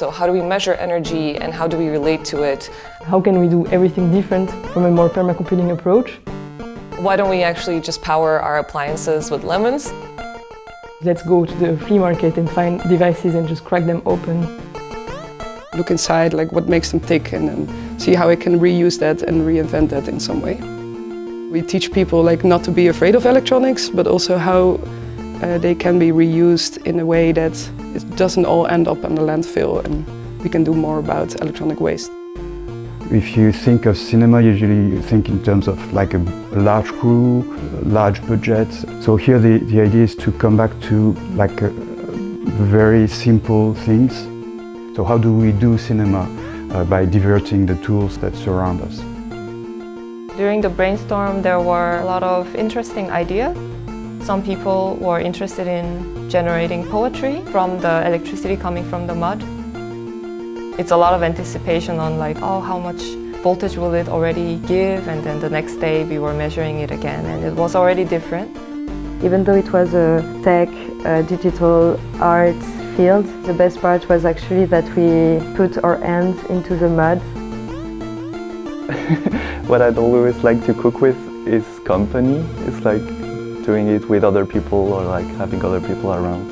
So how do we measure energy and how do we relate to it? How can we do everything different from a more permacomputing approach? Why don't we actually just power our appliances with lemons? Let's go to the flea market and find devices and just crack them open. Look inside, like what makes them tick, and then see how I can reuse that and reinvent that in some way. We teach people like not to be afraid of electronics, but also how they can be reused in a way that it doesn't all end up in the landfill, and we can do more about electronic waste. If you think of cinema, usually you think in terms of like a large crew, large budget. So here the idea is to come back to like very simple things. So how do we do cinema? By diverting the tools that surround us. During the brainstorm, there were a lot of interesting ideas. Some people were interested in generating poetry from the electricity coming from the mud. It's a lot of anticipation on like, oh, how much voltage will it already give? And then the next day we were measuring it again and it was already different. Even though it was a tech, digital art field, the best part was actually that we put our hands into the mud. What I'd always like to cook with is company. It's like doing it with other people or like having other people around.